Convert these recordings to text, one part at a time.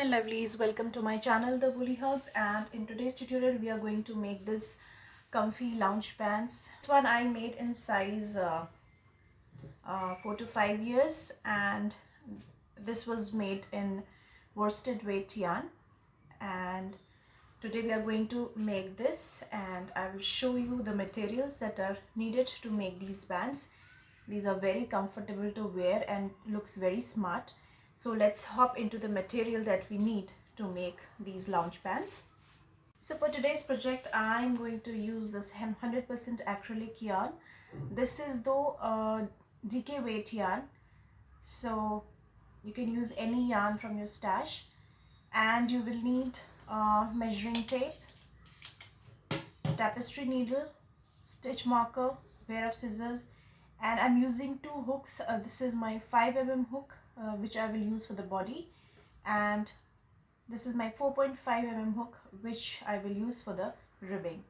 lovelies, welcome to my channel The Woolly Hugs, and in today's tutorial we are going to make this comfy lounge pants. This one I made in size 4 to 5 years, and this was made in worsted weight yarn. And today we are going to make this, and I will show you the materials that are needed to make these pants. These are very comfortable to wear and looks very smart. So let's hop into the material that we need to make these lounge pants. So for today's project, I'm going to use this 100% acrylic yarn. This is though DK weight yarn, so you can use any yarn from your stash. And you will need measuring tape, tapestry needle, stitch marker, pair of scissors, and I'm using two hooks. This is my 5mm hook, which I will use for the body, and this is my 4.5mm hook, which I will use for the ribbing.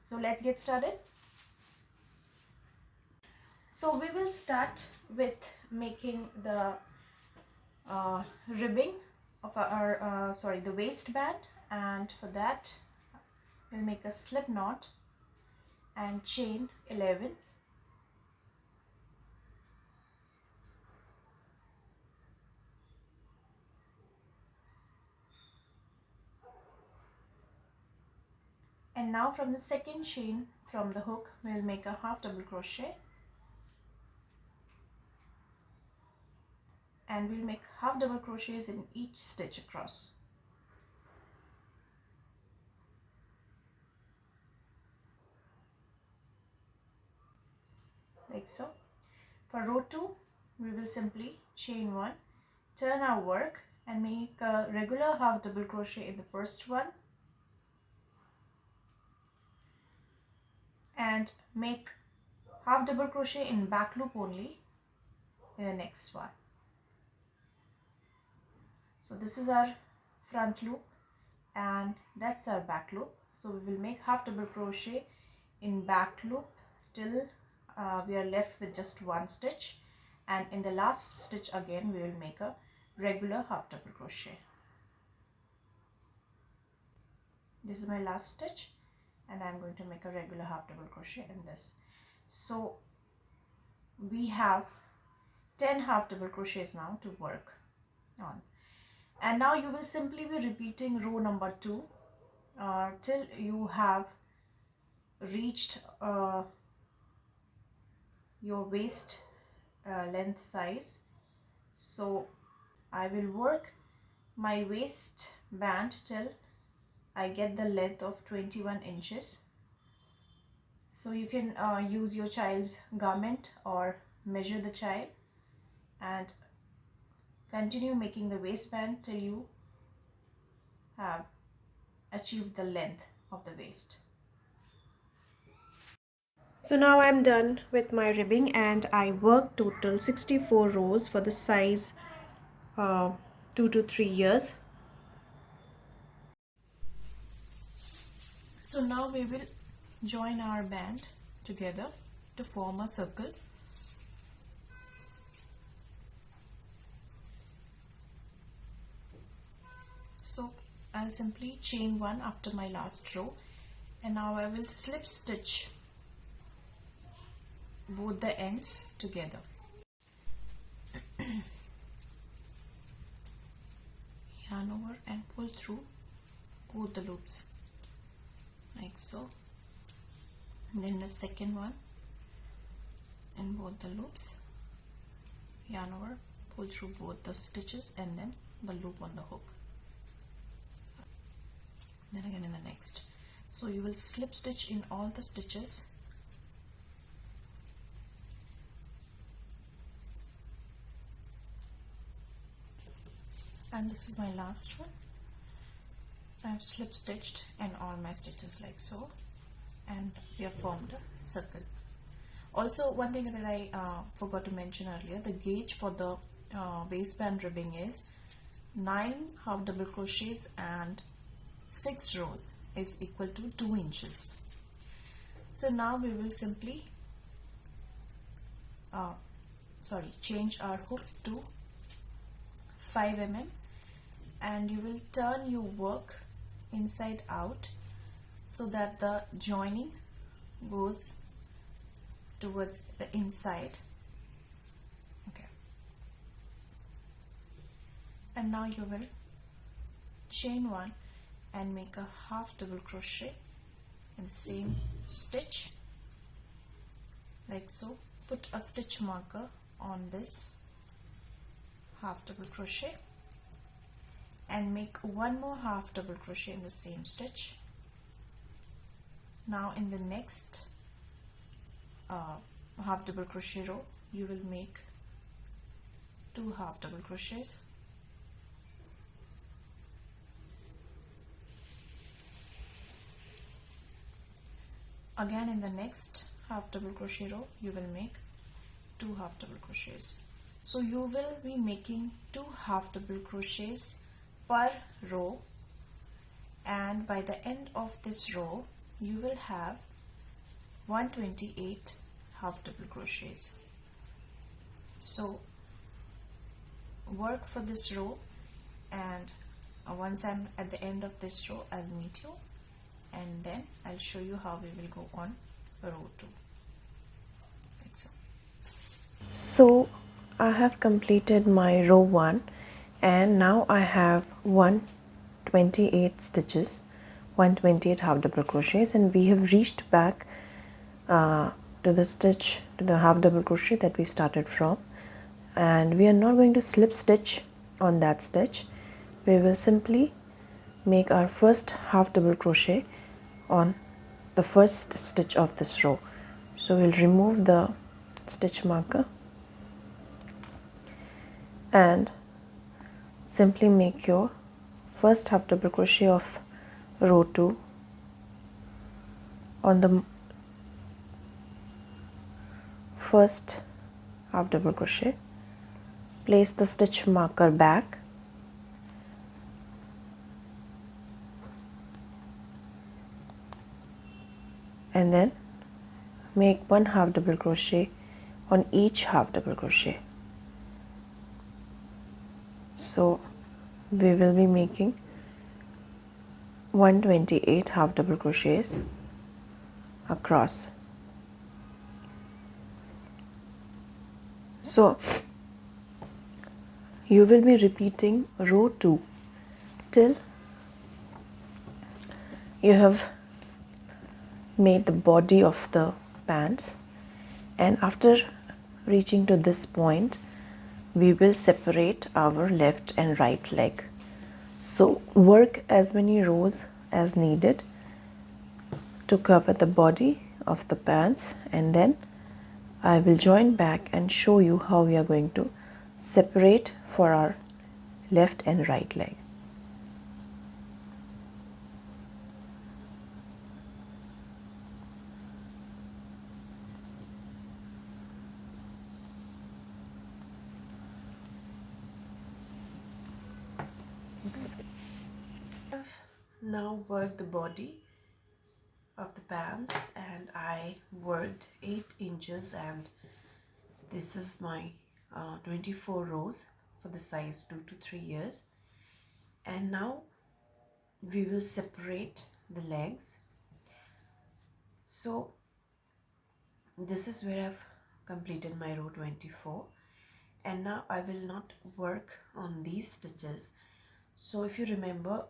So let's get started. So we will start with making the ribbing of our the waistband, and for that we'll make a slip knot and chain 11. And now from the second chain from the hook, we'll make a half double crochet, and we'll make half double crochets in each stitch across. Like so. For row 2, we will simply chain 1, turn our work and make a regular half double crochet in the first one, and make half double crochet in back loop only in the next one. So this is our front loop and that's our back loop. So we will make half double crochet in back loop till we are left with just one stitch, and in the last stitch again we will make a regular half double crochet. This is my last stitch, and I'm going to make a regular half double crochet in this. So we have 10 half double crochets now to work on, and now you will simply be repeating row number 2 till you have reached your waist length size. So I will work my waist band till I get the length of 21 inches. So you can use your child's garment or measure the child and continue making the waistband till you have achieved the length of the waist. So now I'm done with my ribbing, and I worked total 64 rows for the size 2 to 3 years. So now we will join our band together to form a circle. So I'll simply chain 1 after my last row, and now I will slip stitch both the ends together. Yarn over and pull through both the loops like so. And then the second one in both the loops, yarn over, pull through both the stitches, and then the loop on the hook. Then again in the next. So you will slip stitch in all the stitches. And this is my last one. I've slip stitched in all my stitches like so, and we have formed a circle. Also, one thing that I forgot to mention earlier, the gauge for the waistband ribbing is 9 half double crochets and 6 rows is equal to 2 inches. So now we will simply change our hook to 5mm and you will turn your work inside out so that the joining goes towards the inside. Okay, and now you will chain one and make a half double crochet in the same stitch like so. Put a stitch marker on this half double crochet and make one more half double crochet in the same stitch. Now in the next half double crochet row you will make 2 half double crochets. Again in the next half double crochet row you will make 2 half double crochets. So you will be making 2 half double crochets per row, and by the end of this row you will have 128 half double crochets. So work for this row, and once I'm at the end of this row I'll meet you, and then I'll show you how we will go on row 2 like so. So I have completed my row 1 and now I have 128 stitches, 128 half double crochets, and we have reached back to the half double crochet that we started from, and we are not going to slip stitch on that stitch. We will simply make our first half double crochet on the first stitch of this row. So we'll remove the stitch marker and simply make your first half double crochet of row 2 on the first half double crochet. Place the stitch marker back and then make 1 half double crochet on each half double crochet. So we will be making 128 half double crochets across. So you will be repeating row 2 till you have made the body of the pants, and after reaching to this point we will separate our left and right leg. So work as many rows as needed to cover the body of the pants, and then I will join back and show you how we are going to separate for our left and right leg. I've now worked the body of the pants, and I worked 8 inches, and this is my 24 rows for the size 2 to 3 years. And now we will separate the legs. So this is where I've completed my row 24, and now I will not work on these stitches. So if you remember,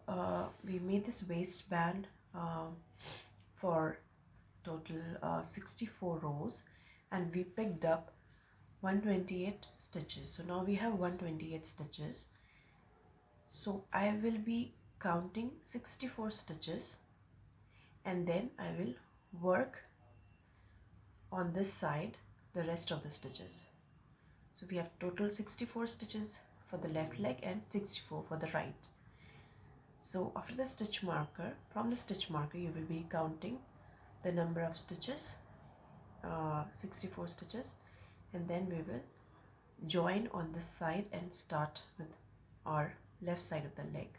we made this waistband for total 64 rows, and we picked up 128 stitches. So now we have 128 stitches. So I will be counting 64 stitches, and then I will work on this side the rest of the stitches. So we have total 64 stitches for the left leg and 64 for the right. So after the stitch marker, from the stitch marker you will be counting the number of stitches, 64 stitches, and then we will join on this side and start with our left side of the leg.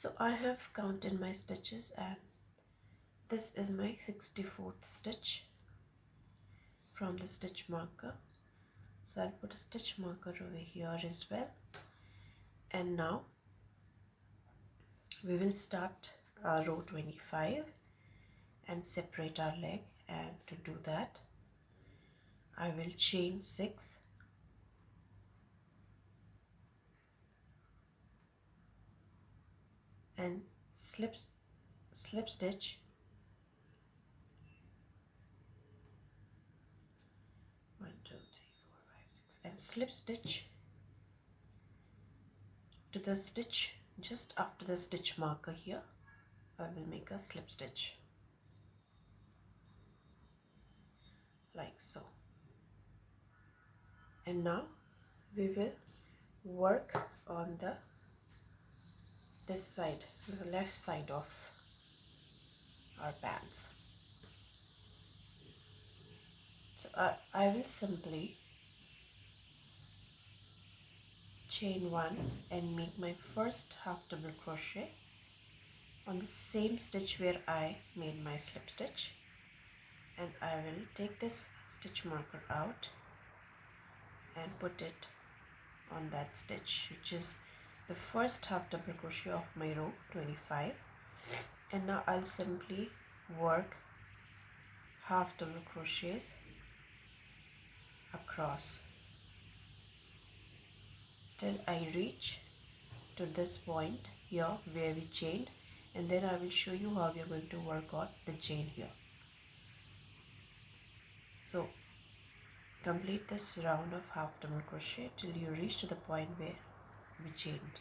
So I have counted my stitches and this is my 64th stitch from the stitch marker. So I'll put a stitch marker over here as well. And now we will start row 25 and separate our leg, and to do that I will chain 6 and slip stitch 1 2 3 4 5 6 and slip stitch to the stitch just after the stitch marker here. I will make a slip stitch like so. And now we will work on this side, the left side of our pants. So I will simply chain 1 and make my first half double crochet on the same stitch where I made my slip stitch, and I will take this stitch marker out and put it on that stitch, which is the first half double crochet of my row 25. And now I'll simply work half double crochets across till I reach to this point here where we chained, and then I will show you how we are going to work on the chain here. So complete this round of half double crochet till you reach to the point where we chained.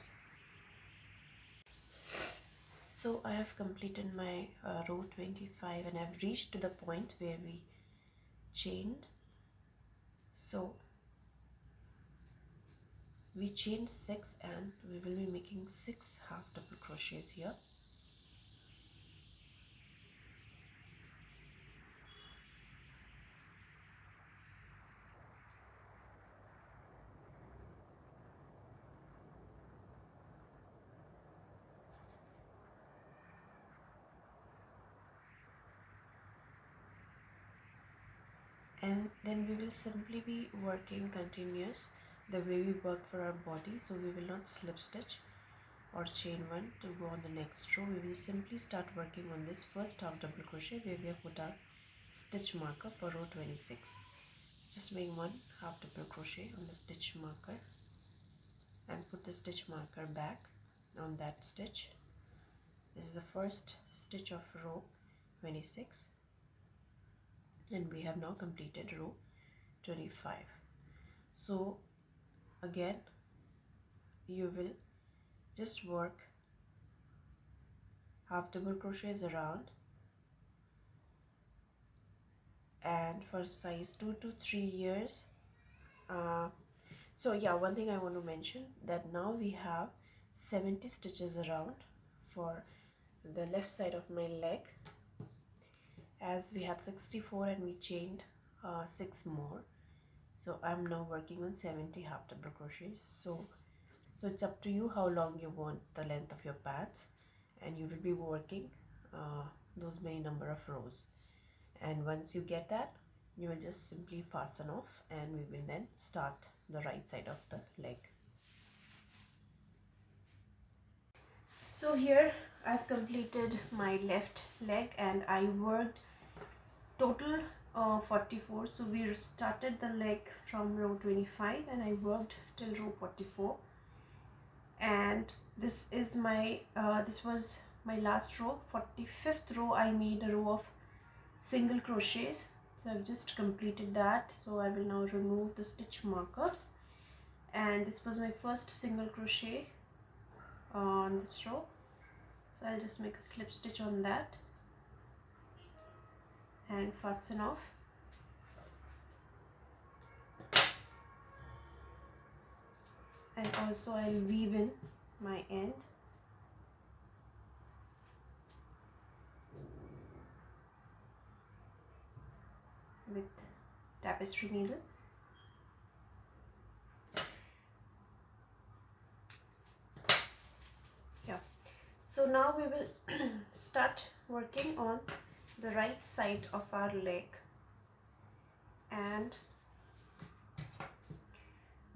So I have completed my row 25 and I've reached to the point where we chained. So we chained 6 and we will be making 6 half double crochets here. And then we will simply be working continuous the way we work for our body. So we will not slip stitch or chain 1 to go on the next row. We will simply start working on this first half double crochet where we have put our stitch marker for row 26. Just make 1 half double crochet on the stitch marker and put the stitch marker back on that stitch. This is the first stitch of row 26. And we have now completed row 25. So again you will just work half double crochets around, and for size 2 to 3 years. So yeah, one thing I want to mention, that now we have 70 stitches around for the left side of my leg, as we had 64 and we chained 6 more. So I'm now working on 70 half double crochets. So it's up to you how long you want the length of your pants, and you will be working those many number of rows. And once you get that, you will just simply fasten off, and we will then start the right side of the leg. So here I've completed my left leg and I worked total 44. So we started the leg from row 25 and I worked till row 44, and this is my this was my last row. 45th row I made a row of single crochets, so I've just completed that. So I will now remove the stitch marker, and this was my first single crochet on this row. So I'll just make a slip stitch on that and fasten off. And also I'll weave in my end. With tapestry needle. Yeah, so now we will start working on the right side of our leg, and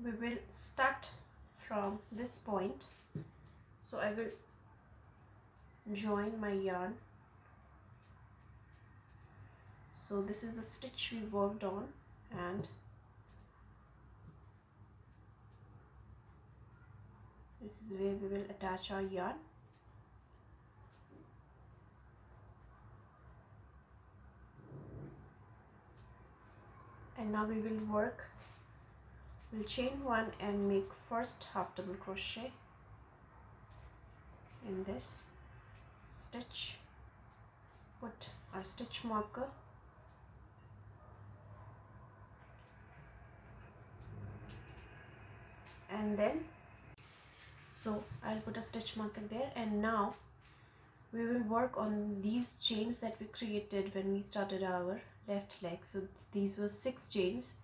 we will start from this point. So I will join my yarn. So this is the stitch we worked on, and this is where we will attach our yarn. And now we will work, we'll chain one and make first half double crochet in this stitch, put our stitch marker, and then so I'll put a stitch marker there. And now we will work on these chains that we created when we started our left leg. So these were 6 chains,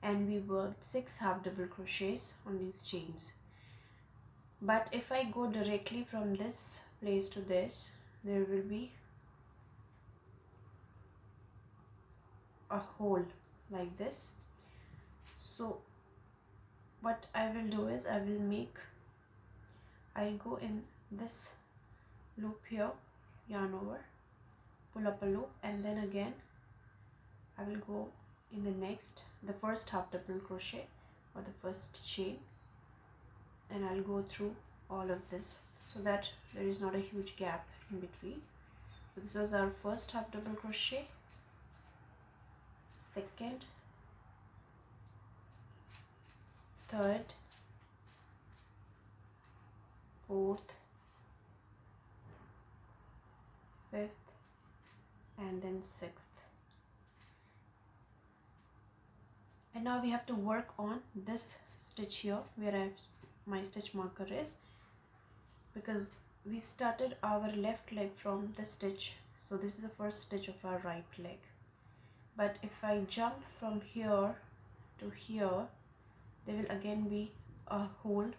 and we worked 6 half double crochets on these chains. But if I go directly from this place to this, there will be a hole like this. So what I will do is I'll go in this loop here, yarn over, pull up a loop, and then again I will go in the first half double crochet or the first chain, and I'll go through all of this so that there is not a huge gap in between. So this was our first half double crochet, second, third, fourth, fifth, and then sixth. And now we have to work on this stitch here where my stitch marker is, because we started our left leg from this stitch. So this is the first stitch of our right leg. But if I jump from here to here, there will again be a hole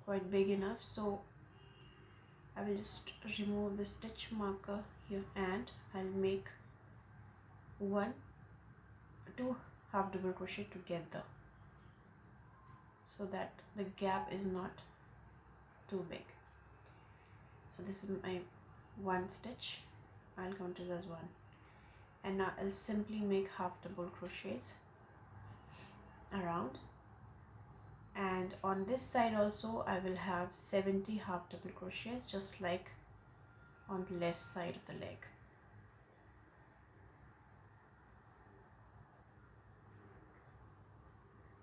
quite big enough. So I will just remove the stitch marker here, and I'll make 2 half double crochet together so that the gap is not too big. So this is my 1 stitch, I'll count it as 1, and now I'll simply make half double crochets around. And on this side also I will have 70 half double crochets, just like on the left side of the leg.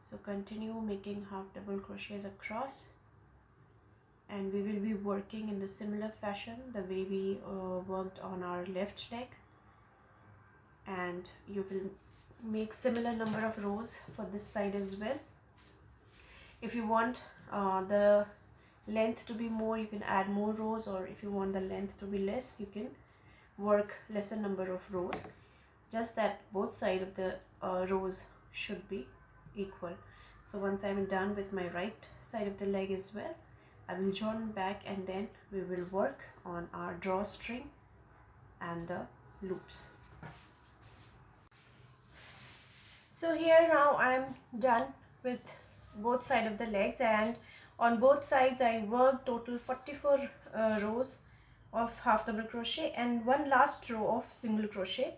So continue making half double crochets across, and we will be working in the similar fashion the way we worked on our left leg, and you will make similar number of rows for this side as well. If you want the length to be more, you can add more rows, or if you want the length to be less, you can work lesser number of rows, just that both sides of the rows should be equal. So once I'm done with my right side of the leg as well, I will join back, and then we will work on our drawstring and the loops. So here now I'm done with both sides of the legs, and on both sides I worked total 44 rows of half double crochet and one last row of single crochet,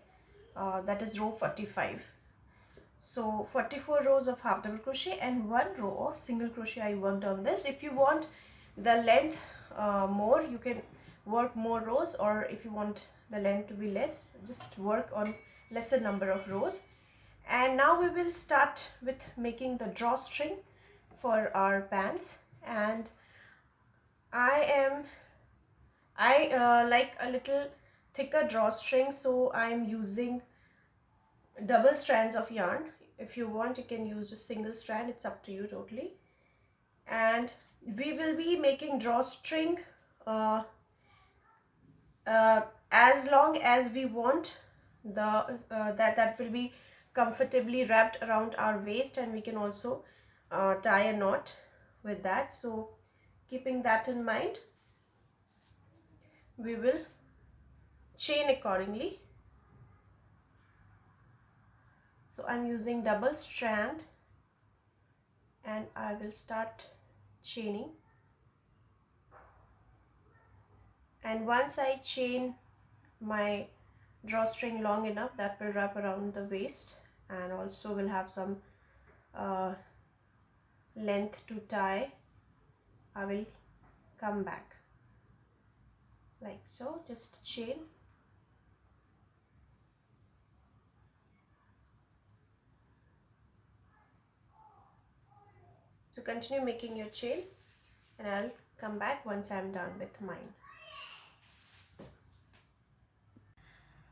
that is row 45. So 44 rows of half double crochet and 1 row of single crochet I worked on this. If you want the length more, you can work more rows, or if you want the length to be less, just work on lesser number of rows. And now we will start with making the drawstring for our pants, and I like a little thicker drawstring, so I'm using double strands of yarn. If you want, you can use a single strand, it's up to you totally. And we will be making drawstring as long as we want the that will be comfortably wrapped around our waist, and we can also tie a knot with that. So keeping that in mind, we will chain accordingly. So I'm using double strand and I will start chaining, and once I chain my drawstring long enough, that will wrap around the waist and also will have some length to tie, I will come back like so. Just chain. So continue making your chain and I'll come back once I'm done with mine.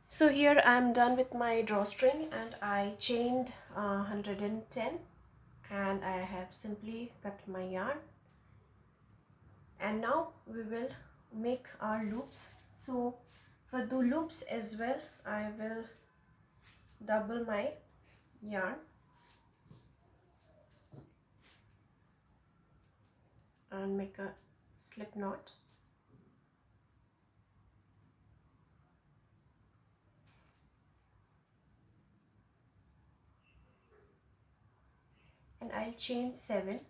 So here I'm done with my drawstring and I chained 110, and I have simply cut my yarn, and now we will make our loops. So for the loops as well, I will double my yarn and make a slip knot. And I'll chain 7.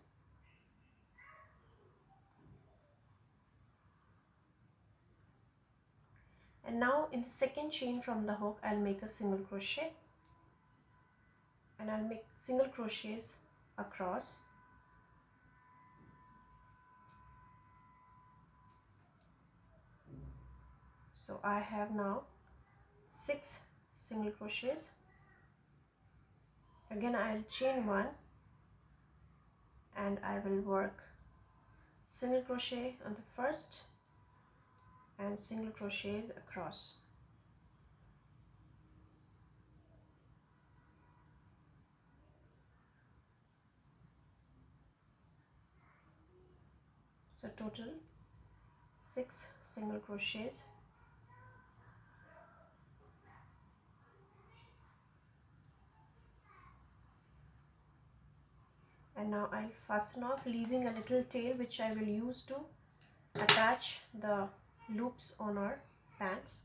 And now in the second chain from the hook, I'll make a single crochet, and I'll make single crochets across. So I have now 6 single crochets. Again I'll chain 1 and I will work single crochet on the first and single crochets across. So total 6 single crochets. And now I'll fasten off, leaving a little tail which I will use to attach the loops on our pants.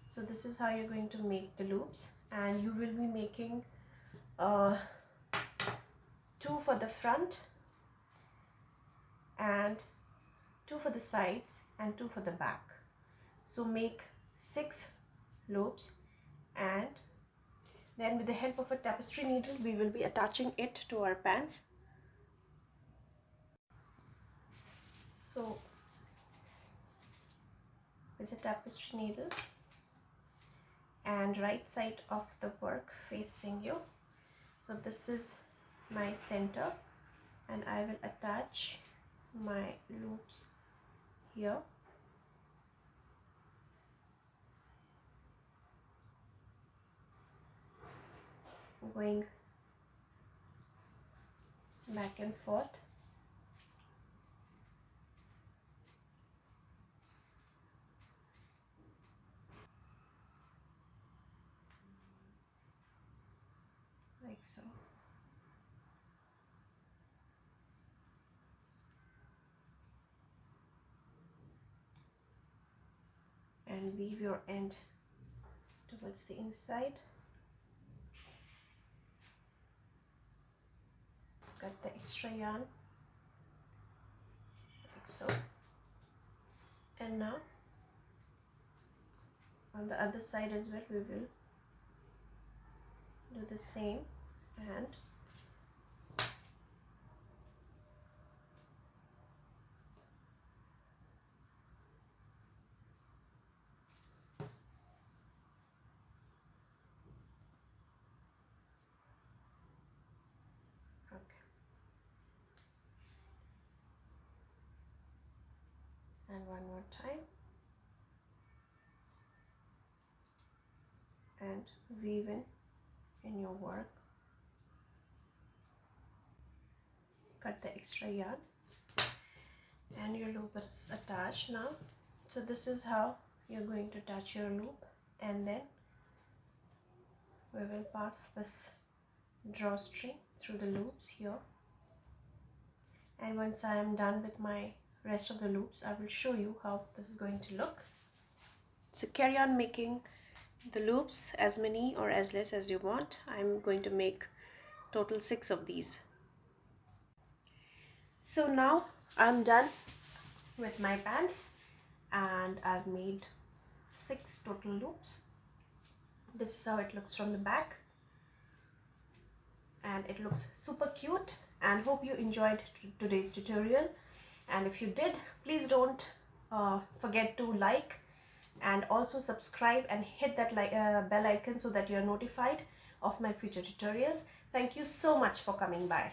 So this is how you're going to make the loops, and you will be making 2 for the front and 2 for the sides and 2 for the back. So make 6 loops, and then with the help of a tapestry needle we will be attaching it to our pants. So with the tapestry needle and right side of the work facing you, so this is my center, and I will attach my loops here. Going back and forth. Like so. And weave your end towards the inside. Just cut the extra yarn like so. And now on the other side as well we will do the same, and okay, and one more time, and weave in your work. Cut the extra yarn and your loop is attached now. So this is how you're going to attach your loop, and then we will pass this drawstring through the loops here. And once I am done with my rest of the loops, I will show you how this is going to look. So carry on making the loops, as many or as less as you want. I'm going to make total 6 of these. So now I'm done with my pants and I've made 6 total loops. This is how it looks from the back, and it looks super cute, and hope you enjoyed today's tutorial. And if you did, please don't forget to like and also subscribe and hit that bell icon so that you're notified of my future tutorials. Thank you so much for coming by.